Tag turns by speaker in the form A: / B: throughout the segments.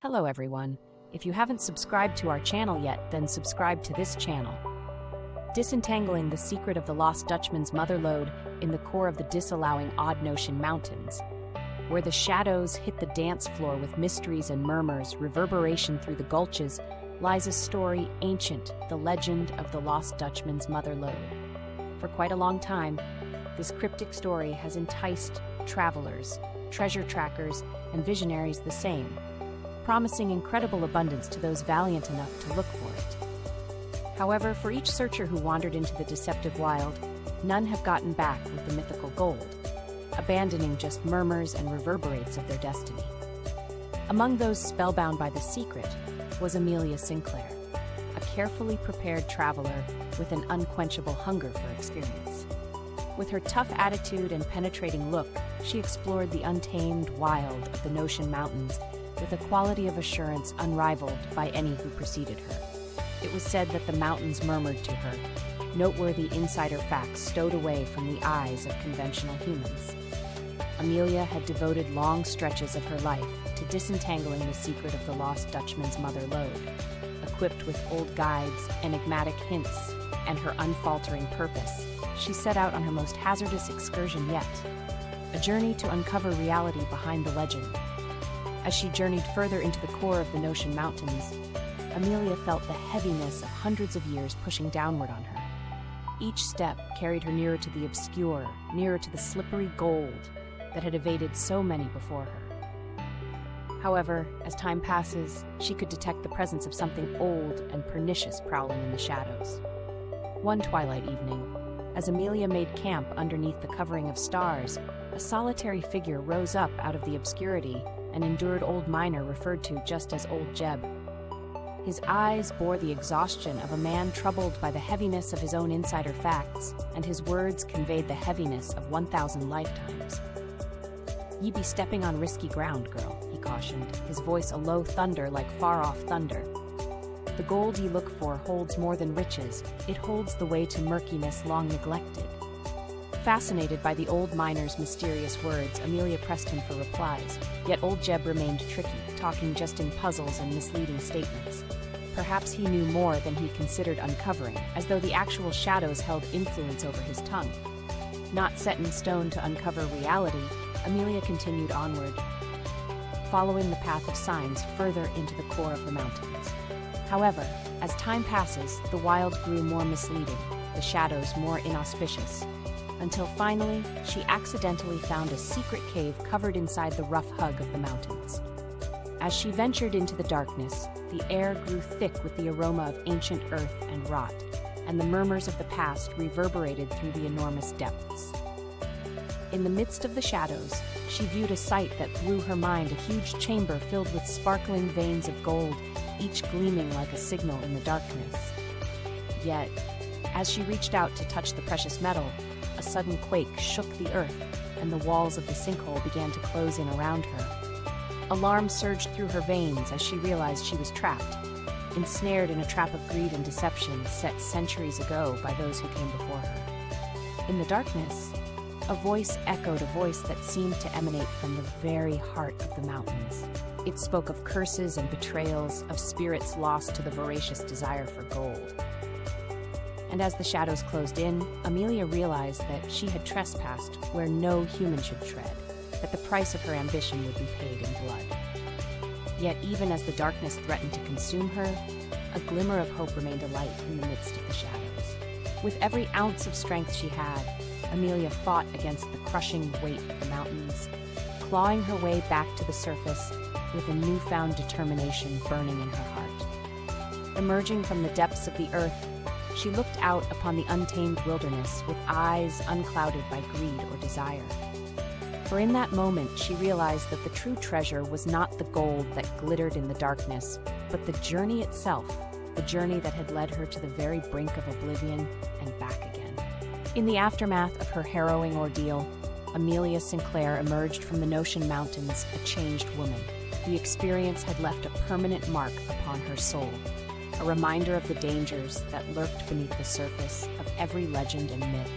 A: Hello everyone. If you haven't subscribed to our channel yet, then subscribe to this channel. Disentangling the secret of the lost Dutchman's mother lode in the core of the disallowing Odd-Notion Mountains, where the shadows hit the dance floor with mysteries and murmurs, reverberation through the gulches, lies a story ancient, the legend of the lost Dutchman's mother lode. For quite a long time, this cryptic story has enticed travelers, treasure trackers, and visionaries the same, promising incredible abundance to those valiant enough to look for it. However, for each searcher who wandered into the deceptive wild, none have gotten back with the mythical gold, abandoning just murmurs and reverberates of their destiny. Among those spellbound by the secret was Amelia Sinclair, a carefully prepared traveler with an unquenchable hunger for experience. With her tough attitude and penetrating look, she explored the untamed wild of the Notion Mountains with a quality of assurance unrivaled by any who preceded her. It was said that the mountains murmured to her, noteworthy insider facts stowed away from the eyes of conventional humans. Amelia had devoted long stretches of her life to disentangling the secret of the lost Dutchman's mother lode. Equipped with old guides, enigmatic hints, and her unfaltering purpose, she set out on her most hazardous excursion yet, a journey to uncover reality behind the legend. As she journeyed further into the core of the Notion Mountains, Amelia felt the heaviness of hundreds of years pushing downward on her. Each step carried her nearer to the obscure, nearer to the slippery gold that had evaded so many before her. However, as time passes, she could detect the presence of something old and pernicious prowling in the shadows. One twilight evening, as Amelia made camp underneath the covering of stars, a solitary figure rose up out of the obscurity, an endured old miner referred to just as Old Jeb. His eyes bore the exhaustion of a man troubled by the heaviness of his own insider facts, and his words conveyed the heaviness of 1,000 lifetimes. "Ye be stepping on risky ground, girl," he cautioned, his voice a low thunder like far-off thunder. "The gold ye look for holds more than riches, it holds the way to murkiness long neglected." Fascinated by the old miner's mysterious words, Amelia pressed him for replies, yet Old Jeb remained tricky, talking just in puzzles and misleading statements. Perhaps he knew more than he considered uncovering, as though the actual shadows held influence over his tongue. Not set in stone to uncover reality, Amelia continued onward, following the path of signs further into the core of the mountains. However, as time passes, the wild grew more misleading, the shadows more inauspicious, until finally, she accidentally found a secret cave covered inside the rough hug of the mountains. As she ventured into the darkness, the air grew thick with the aroma of ancient earth and rot, and the murmurs of the past reverberated through the enormous depths. In the midst of the shadows, she viewed a sight that blew her mind, a huge chamber filled with sparkling veins of gold, each gleaming like a signal in the darkness. Yet, as she reached out to touch the precious metal, a sudden quake shook the earth, and the walls of the sinkhole began to close in around her. Alarm surged through her veins as she realized she was trapped, ensnared in a trap of greed and deception set centuries ago by those who came before her. In the darkness, a voice echoed, a voice that seemed to emanate from the very heart of the mountains. It spoke of curses and betrayals, of spirits lost to the voracious desire for gold. And as the shadows closed in, Amelia realized that she had trespassed where no human should tread, that the price of her ambition would be paid in blood. Yet even as the darkness threatened to consume her, a glimmer of hope remained alight in the midst of the shadows. With every ounce of strength she had, Amelia fought against the crushing weight of the mountains, clawing her way back to the surface with a newfound determination burning in her heart. Emerging from the depths of the earth, she looked out upon the untamed wilderness with eyes unclouded by greed or desire. For in that moment, she realized that the true treasure was not the gold that glittered in the darkness, but the journey itself, the journey that had led her to the very brink of oblivion and back again. In the aftermath of her harrowing ordeal, Amelia Sinclair emerged from the Notion Mountains a changed woman. The experience had left a permanent mark upon her soul, a reminder of the dangers that lurked beneath the surface of every legend and myth.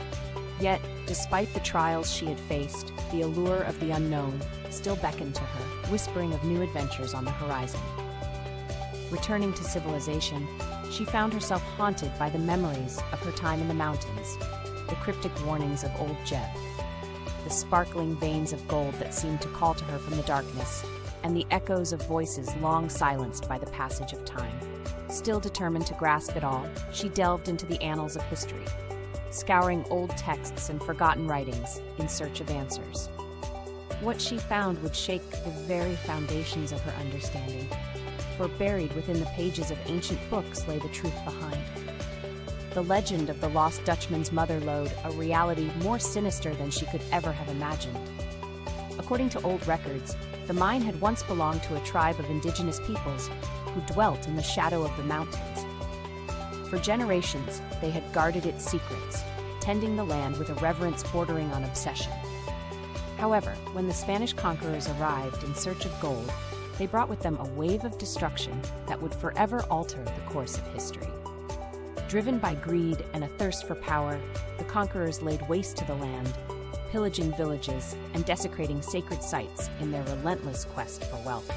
A: Yet, despite the trials she had faced, the allure of the unknown still beckoned to her, whispering of new adventures on the horizon. Returning to civilization, she found herself haunted by the memories of her time in the mountains, the cryptic warnings of old Jeb, the sparkling veins of gold that seemed to call to her from the darkness, and the echoes of voices long silenced by the passage of time. Still determined to grasp it all, she delved into the annals of history, scouring old texts and forgotten writings in search of answers. What she found would shake the very foundations of her understanding, for buried within the pages of ancient books lay the truth behind. The legend of the lost Dutchman's mother lode a reality more sinister than she could ever have imagined. According to old records, the mine had once belonged to a tribe of indigenous peoples who dwelt in the shadow of the mountains. For generations, they had guarded its secrets, tending the land with a reverence bordering on obsession. However, when the Spanish conquerors arrived in search of gold, they brought with them a wave of destruction that would forever alter the course of history. Driven by greed and a thirst for power, the conquerors laid waste to the land, pillaging villages and desecrating sacred sites in their relentless quest for wealth.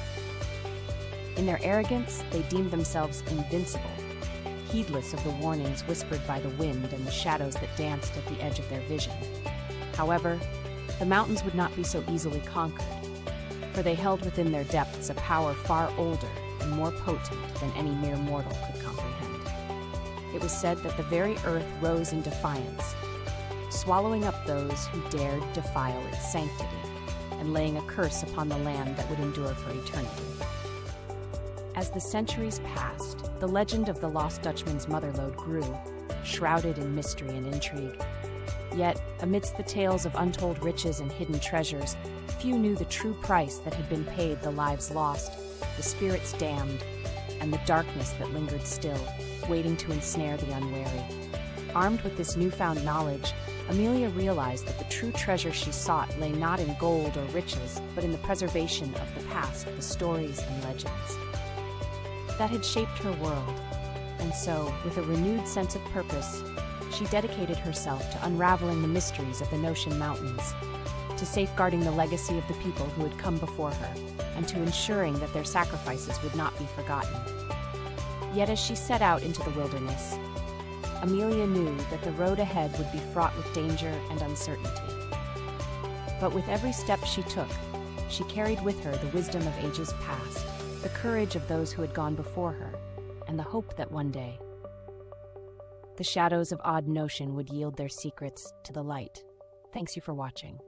A: In their arrogance, they deemed themselves invincible, heedless of the warnings whispered by the wind and the shadows that danced at the edge of their vision. However, the mountains would not be so easily conquered, for they held within their depths a power far older and more potent than any mere mortal could comprehend. It was said that the very earth rose in defiance, swallowing up those who dared defile its sanctity, and laying a curse upon the land that would endure for eternity. As the centuries passed, the legend of the lost Dutchman's mother lode grew, shrouded in mystery and intrigue. Yet, amidst the tales of untold riches and hidden treasures, few knew the true price that had been paid, the lives lost, the spirits damned, and the darkness that lingered still, waiting to ensnare the unwary. Armed with this newfound knowledge, Amelia realized that the true treasure she sought lay not in gold or riches, but in the preservation of the past, the stories and legends that had shaped her world. And so, with a renewed sense of purpose, she dedicated herself to unraveling the mysteries of the Notion Mountains, to safeguarding the legacy of the people who had come before her, and to ensuring that their sacrifices would not be forgotten. Yet as she set out into the wilderness, Amelia knew that the road ahead would be fraught with danger and uncertainty. But with every step she took, she carried with her the wisdom of ages past, the courage of those who had gone before her, and the hope that one day the shadows of Odd Notion would yield their secrets to the light. Thanks you for watching.